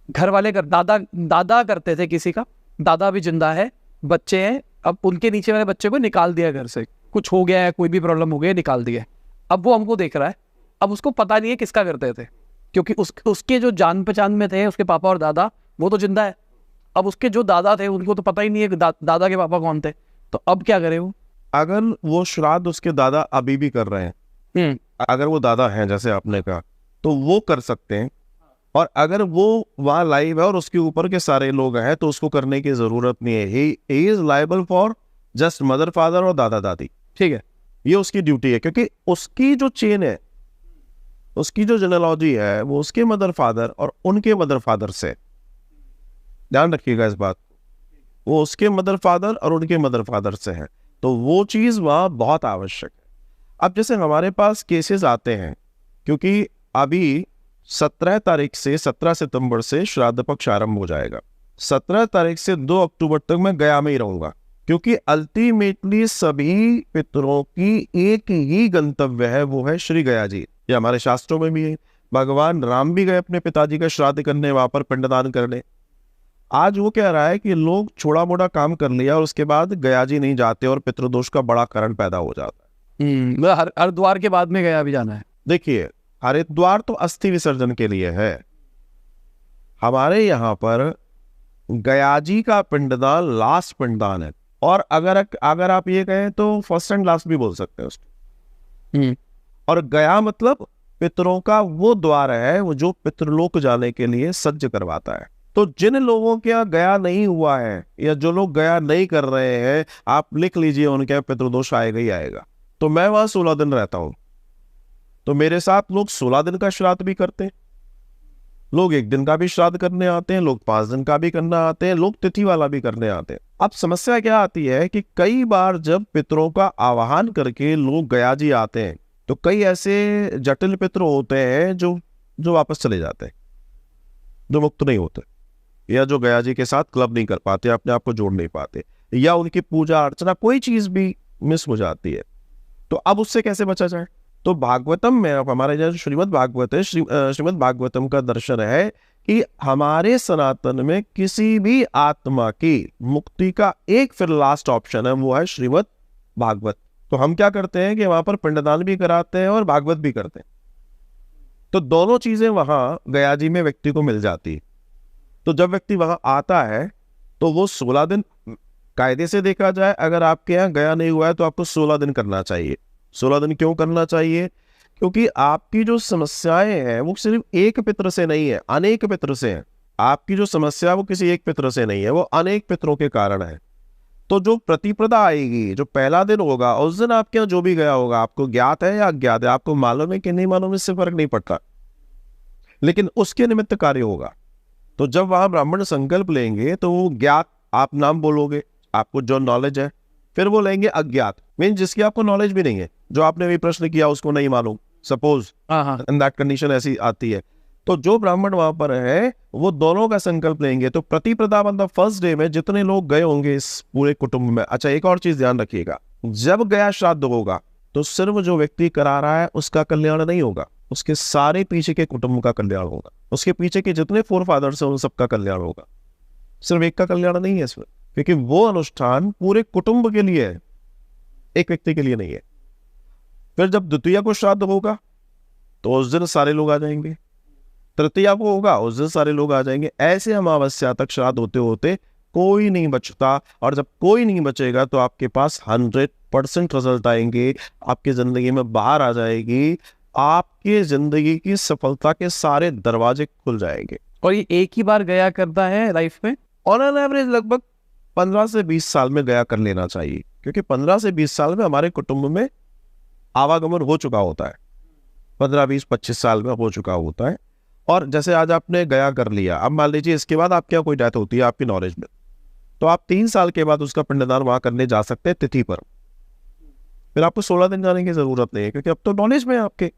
घर वाले कर, दादा दादा करते थे किसी का, दादा भी जिंदा है, बच्चे हैं, अब उनके नीचे वाले बच्चे को निकाल दिया घर से, कुछ हो गया है, कोई भी प्रॉब्लम हो गई है, निकाल दिया। अब वो हमको देख रहा है, अब उसको पता नहीं है किसका करते थे, क्योंकि उसके जो जान पहचान में थे उसके पापा और दादा, वो तो जिंदा है। अब उसके जो दादा थे उनको तो पता ही नहीं है कि दादा के पापा कौन थे, तो अब क्या करे वो? अगर वो श्राद्ध उसके दादा अभी भी कर रहे हैं, अगर वो दादा हैं जैसे आपने कहा, तो वो कर सकते हैं। और अगर वो वहां लाइव है और उसके ऊपर के सारे लोग हैं तो उसको करने की जरूरत नहीं है। He is liable for just mother father और दादा दादी, ठीक है, ये उसकी ड्यूटी है, क्योंकि उसकी जो चेन है, उसकी जो जेनेलॉजी है, वो उसके मदर फादर और उनके मदर फादर से, ध्यान रखिएगा इस बात, वो उसके मदर फादर और उनके मदर फादर से है, तो वो चीज वहां बहुत आवश्यक है। अब जैसे हमारे पास केसेस आते हैं, क्योंकि अभी 17 तारीख से 17 सितंबर से श्राद्ध पक्ष आरंभ हो जाएगा। 17 तारीख से 2 अक्टूबर तक मैं गया में ही रहूंगा, क्योंकि अल्टीमेटली सभी पितरों की एक ही गंतव्य है, वो है श्री गया जी। ये हमारे शास्त्रों में भी है। भगवान राम भी गए अपने पिताजी का श्राद्ध करने, वहां पर पिंडदान करने। आज वो कह रहा है कि लोग छोड़ा मोड़ा काम कर लिया और उसके बाद गया जी नहीं जाते और पितृदोष का बड़ा कारण पैदा हो जाता है। हरिद्वार के बाद में गया भी जाना है। देखिए, हरिद्वार तो अस्थि विसर्जन के लिए है, हमारे यहाँ पर गया जी का पिंडदान लास्ट पिंडदान है। और अगर आप ये कहें तो फर्स्ट एंड लास्ट भी बोल सकते हैं उसको। और गया मतलब पितरों का वो द्वार है, वो जो पितृलोक जाने के लिए सज्ज करवाता है। तो जिन लोगों के यहाँ गया नहीं हुआ है या जो लोग गया नहीं कर रहे हैं, आप लिख लीजिए उनके यहाँ पितृदोष आएगा ही आएगा। तो मैं वहां 16 दिन रहता हूं, तो मेरे साथ लोग 16 दिन का श्राद्ध भी करते हैं, लोग 1 दिन का भी श्राद्ध करने आते हैं, लोग 5 दिन का भी करना आते हैं, लोग तिथि वाला भी करने आते हैं। अब समस्या क्या आती है कि कई बार जब पितरों का आवाहन करके लोग गया जी आते हैं, तो कई ऐसे जटिल पितर होते हैं जो वापस चले जाते हैं, जो मुक्त नहीं होते, या जो गया जी के साथ क्लब नहीं कर पाते, अपने आप को जोड़ नहीं पाते, या उनकी पूजा अर्चना कोई चीज भी मिस हो जाती है। तो अब उससे कैसे बचा जाए? तो भागवतम में, अब हमारे जो श्रीमद् भागवत है, श्रीमद् भागवतम का दर्शन है कि हमारे सनातन में किसी भी आत्मा की मुक्ति का एक फिर लास्ट ऑप्शन है, वो है श्रीमद् भागवत। तो हम क्या करते हैं कि वहां पर पिंडदान भी कराते हैं और भागवत भी करते हैं। तो दोनों चीजें वहां गया जी में व्यक्ति को मिल जाती है। तो जब व्यक्ति वहां आता है तो वो 16 दिन, कायदे से देखा जाए अगर आपके यहाँ गया नहीं हुआ है तो आपको 16 दिन करना चाहिए। 16 दिन क्यों करना चाहिए? क्योंकि आपकी जो समस्याएं हैं वो सिर्फ एक पितर से नहीं है, अनेक पितर से है। आपकी जो समस्या वो किसी एक पितर से नहीं है, वो अनेक पितरों के कारण है। तो जो प्रतिपदा आएगी, जो पहला दिन होगा, उस दिन आपके यहाँ जो भी गया होगा, आपको ज्ञात है या अज्ञात है, आपको मालूम है कि नहीं मालूम, इससे फर्क नहीं पड़ता, लेकिन उसके निमित्त कार्य होगा। तो जब वहां ब्राह्मण संकल्प लेंगे तो वो ज्ञात आप नाम बोलोगे, आपको जो नॉलेज है, फिर वो लेंगे अज्ञात, मीन जिसकी आपको नॉलेज भी नहीं है, जो आपने भी प्रश्न किया उसको नहीं मालूम, सपोज इन दैट कंडीशन ऐसी आती है। तो जो ब्राह्मण वहां पर है वो दोनों का संकल्प लेंगे। तो प्रतिपदा मतलब फर्स्ट डे में जितने लोग गए होंगे इस पूरे कुटुंब में। अच्छा, एक और चीज ध्यान रखिएगा, जब गया श्राद्ध होगा तो सिर्फ जो व्यक्ति करा रहा है उसका कल्याण नहीं होगा, उसके सारे पीछे के कुटुंब का कल्याण होगा, उसके पीछे के जितने फोर फादर्स हैं उन सबका कल्याण होगा, सिर्फ एक का कल्याण नहीं है इसमें, क्योंकि वो अनुष्ठान पूरे कुटुंब के लिए है, एक व्यक्ति के लिए नहीं है। फिर जब द्वितीया को श्राद्ध होगा तो उस दिन सारे लोग आ जाएंगे, तृतीया को होगा उस दिन सारे लोग आ जाएंगे। ऐसे अमावस्या तक श्राद्ध होते होते कोई नहीं बचता, और जब कोई नहीं बचेगा तो आपके पास 100% रिजल्ट आएंगे, आपकी जिंदगी में बाहर आ जाएगी, आपकी जिंदगी की सफलता के सारे दरवाजे खुल जाएंगे। और ये एक ही बार गया करता है लाइफ में? ऑन एन एवरेज लगभग 15 से 20 साल में गया कर लेना चाहिए, क्योंकि 15 से 20 साल में हमारे कुटुंब में आवागमन हो चुका होता है, 15, 20, 25 साल में हो चुका होता है। और जैसे आज आपने गया कर लिया, अब मान लीजिए इसके बाद आपके यहाँ कोई डेथ होती है आपकी नॉलेज में, तो आप 3 साल के बाद उसका पिंडदान वहां करने जा सकते हैं तिथि पर। फिर आपको 16 दिन जाने की जरूरत नहीं है, क्योंकि अब तो नॉलेज में है आपके।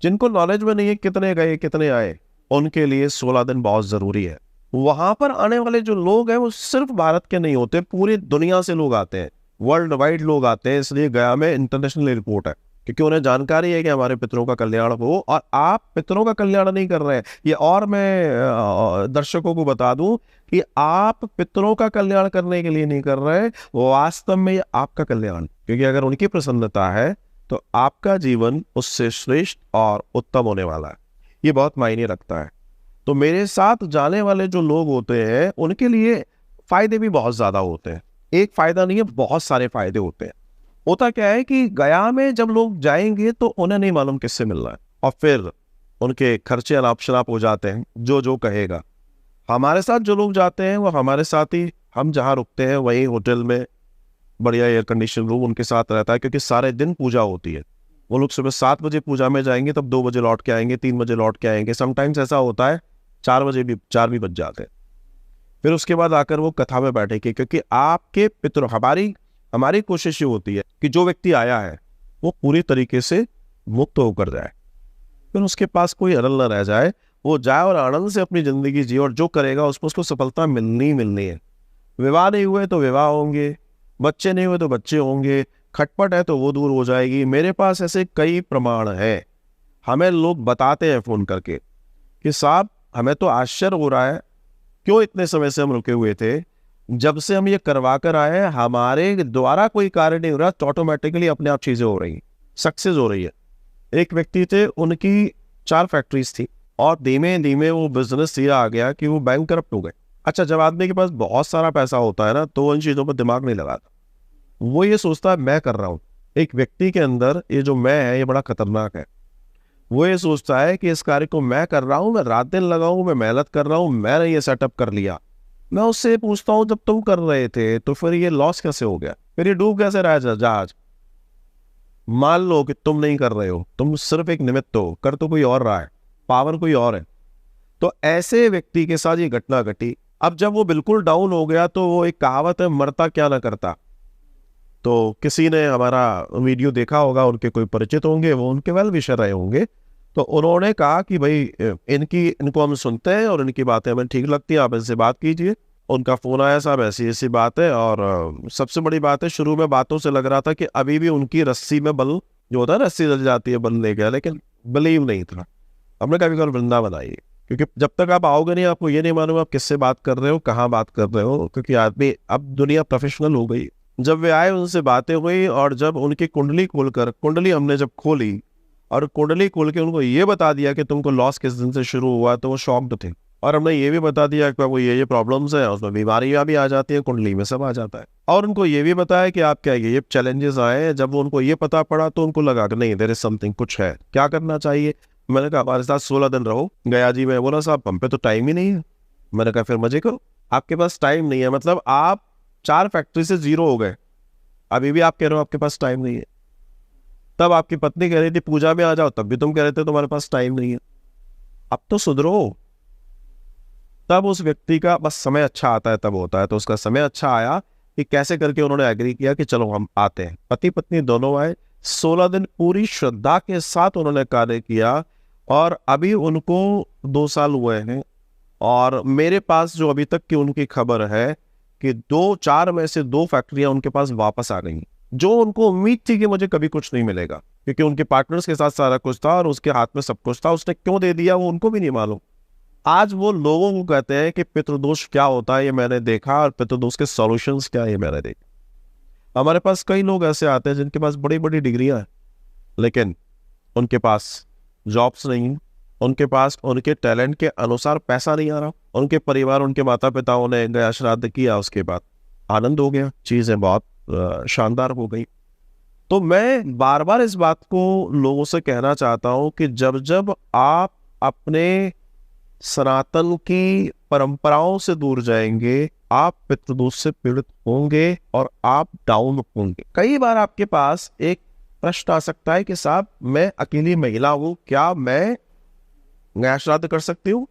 जिनको नॉलेज में नहीं है कितने गए कितने आए, उनके लिए 16 दिन बहुत जरूरी है। वहां पर आने वाले जो लोग हैं वो सिर्फ भारत के नहीं होते, पूरी दुनिया से लोग आते हैं, वर्ल्ड वाइड लोग आते हैं, इसलिए गया में इंटरनेशनल एयरपोर्ट है। क्योंकि उन्हें जानकारी है कि हमारे पितरों का कल्याण हो, और आप पितरों का कल्याण नहीं कर रहे हैं। ये और मैं दर्शकों को बता दूं कि आप पितरों का कल्याण करने के लिए नहीं कर रहे, वास्तव में ये आपका कल्याण, क्योंकि अगर उनकी प्रसन्नता है तो आपका जीवन उससे श्रेष्ठ और उत्तम होने वाला है। ये बहुत मायने रखता है। तो मेरे साथ जाने वाले जो लोग होते हैं उनके लिए फायदे भी बहुत ज्यादा होते हैं। एक फायदा नहीं है, बहुत सारे फायदे होते हैं। होता क्या है कि गया में जब लोग जाएंगे तो उन्हें नहीं मालूम किससे मिलना है, और फिर उनके खर्चे अनाप शनाप हो जाते हैं, जो जो कहेगा। हमारे साथ जो लोग जाते हैं वो हमारे साथ ही, हम जहाँ रुकते हैं वही होटल में बढ़िया एयर कंडीशन रूम उनके साथ रहता है, क्योंकि सारे दिन पूजा होती है। वो लोग सुबह 7 बजे पूजा में जाएंगे, तब 2 बजे लौट के आएंगे, 3 बजे लौट के आएंगे। समटाइम्स ऐसा होता है 4 भी बज जाते हैं। फिर उसके बाद आकर वो कथा में बैठेंगे, क्योंकि आपके पितरों, हमारी कोशिश ये होती है कि जो व्यक्ति आया है वो पूरी तरीके से मुक्त होकर जाए, फिर उसके पास कोई अड़ल न रह जाए, वो जाए और आनंद से अपनी जिंदगी जिए, और जो करेगा उसको सफलता मिलनी है। विवाह नहीं हुए तो विवाह होंगे, बच्चे नहीं हुए तो बच्चे होंगे, खटपट है तो वो दूर हो जाएगी। मेरे पास ऐसे कई प्रमाण हैं। हमें लोग बताते हैं फोन करके कि साहब हमें तो आश्चर्य हो रहा है, क्यों इतने समय से हम रुके हुए थे, जब से हम ये करवा कर आए हैं हमारे द्वारा कोई कार्य नहीं हो रहा, तो ऑटोमेटिकली अपने आप चीजें हो रही, सक्सेस हो रही है। एक व्यक्ति थे, उनकी 4 फैक्ट्रीज थी, और धीमे धीमे वो बिजनेस ये आ गया कि वो बैंकरप्ट हो गए। अच्छा, जब आदमी के पास बहुत सारा पैसा होता है ना, तो उन चीजों पर दिमाग नहीं लगाता, वो ये सोचता है मैं कर रहा हूँ। एक व्यक्ति के अंदर ये जो मैं है ये बड़ा खतरनाक है। वो ये सोचता है कि इस कार्य को मैं कर रहा हूँ, मैं रात दिन लगाऊं, मैं मेहनत कर रहा हूँ, मैंने ये सेटअप कर लिया। मैं उससे पूछता हूँ जब तुम कर रहे थे तो फिर ये लॉस कैसे हो गया, फिर ये डूब कैसे रहा है जहाज। मान लो कि तुम नहीं कर रहे हो, तुम सिर्फ एक निमित्त हो, कर तो कोई और रहा है, पावर कोई और है। तो ऐसे व्यक्ति के साथ ये घटना घटी। अब जब वो बिल्कुल डाउन हो गया, तो वो एक कहावत है, मरता क्या ना करता। तो किसी ने हमारा वीडियो देखा होगा, उनके कोई परिचित होंगे, वो उनके वेल विशर रहे होंगे, तो उन्होंने कहा कि भाई इनको हम सुनते हैं और इनकी बातें हमें ठीक लगती है, आप इनसे बात कीजिए। उनका फोन आया, साहब ऐसी ऐसी बात है, और सबसे बड़ी बात है, शुरू में बातों से लग रहा था कि अभी भी उनकी रस्सी में बल जो होता है, रस्सी जल जाती है, बल ले गया, लेकिन बिलीव नहीं था। हमने कभी कभी वृंदावन आइए, क्योंकि जब तक आप आओगे नहीं, आपको ये नहीं मालूम आप किससे बात कर रहे हो, कहाँ बात कर रहे हो, क्योंकि आदमी, अब दुनिया प्रोफेशनल हो गई। जब वे आए, उनसे बातें हुई, और जब उनकी कुंडली खोलकर, कुंडली हमने जब खोली और कुंडली खोल के उनको ये बता दिया कि तुमको लॉस किस दिन से शुरू हुआ, तो वो शॉक्ड थे। और हमने ये भी बता दिया कि वो ये प्रॉब्लम्स है, उसमें बीमारियां भी आ जाती है, कुंडली में सब आ जाता है। और उनको ये भी बताया कि आप क्या ये चैलेंजेस आए हैं। जब उनको ये पता पड़ा तो उनको लगा कि नहीं, देयर इज समथिंग, कुछ है, क्या करना चाहिए। मैंने कहा हमारे साथ 16 दिन रहो गया जी में। बोला साहब हम पे तो टाइम ही नहीं है। मैंने कहा फिर मजे करो, आपके पास टाइम नहीं है, मतलब आप 4 फैक्ट्री से 0 हो गए, अभी भी आप कह रहे हो आपके पास टाइम नहीं है। तब आपकी पत्नी कह रही थी पूजा में आ जाओ, तब भी तुम कह रहे थे तुम्हारे पास टाइम नहीं है। अब तो सुधरो। तब उस व्यक्ति का बस समय अच्छा आता है तब होता है, तो उसका समय अच्छा आया कि कैसे करके उन्होंने एग्री किया कि चलो हम आते हैं। पति पत्नी दोनों आए, 16 दिन पूरी श्रद्धा के साथ उन्होंने कार्य किया, और अभी उनको 2 साल हुए हैं। और मेरे पास जो अभी तक की उनकी खबर है कि 4 में से 2 फैक्ट्रियां उनके पास वापस आ गई, जो उनको उम्मीद थी कि मुझे कभी कुछ नहीं मिलेगा, क्योंकि उनके पार्टनर्स के साथ सारा कुछ था और उसके हाथ में सब कुछ था। उसने क्यों दे दिया वो उनको भी नहीं मालूम। आज वो लोगों को कहते हैं कि पितृदोष क्या होता है ये मैंने देखा, और पितृदोष के सॉल्यूशंस क्या है ये मैंने देखा। हमारे पास कई लोग ऐसे आते हैं जिनके पास बड़ी बड़ी डिग्रियां हैं, लेकिन उनके पास जॉब्स नहीं, उनके पास उनके टैलेंट के अनुसार पैसा नहीं आ रहा। उनके परिवार, उनके माता पिताओं ने गया श्राद्ध किया, उसके बाद आनंद हो गया, चीजें बहुत शानदार हो गई। तो मैं बार बार इस बात को लोगों से कहना चाहता हूं कि जब जब आप अपने सनातन की परंपराओं से दूर जाएंगे, आप पितृदोष से पीड़ित होंगे और आप डाउन होंगे। कई बार आपके पास एक प्रश्न आ सकता है कि साहब मैं अकेली महिला हूं, क्या मैं गया श्राद्ध कर सकती हूँ,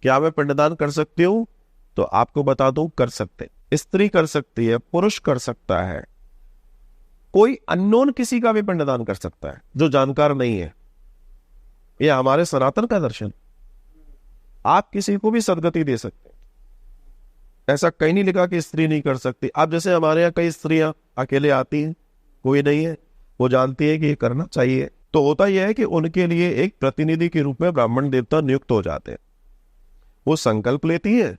क्या मैं पिंडदान कर सकती हूँ? तो आपको बता दूं, कर सकते। स्त्री कर सकती है, पुरुष कर सकता है, कोई अननोन किसी का भी पिंडदान कर सकता है जो जानकार नहीं है। यह हमारे सनातन का दर्शन। आप किसी को भी सदगति दे सकते हैं, ऐसा कहीं नहीं लिखा कि स्त्री नहीं कर सकती। आप जैसे हमारे यहाँ कई स्त्रियां अकेले आती हैं, कोई नहीं है, वो जानती है कि ये करना चाहिए। तो होता यह है कि उनके लिए एक प्रतिनिधि के रूप में ब्राह्मण देवता नियुक्त हो जाते हैं। वो संकल्प लेती है,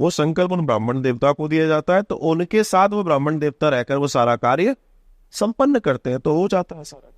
वो संकल्प उन ब्राह्मण देवता को दिया जाता है, तो उनके साथ वो ब्राह्मण देवता रहकर वो सारा कार्य संपन्न करते हैं, तो हो जाता है सारा कार्य।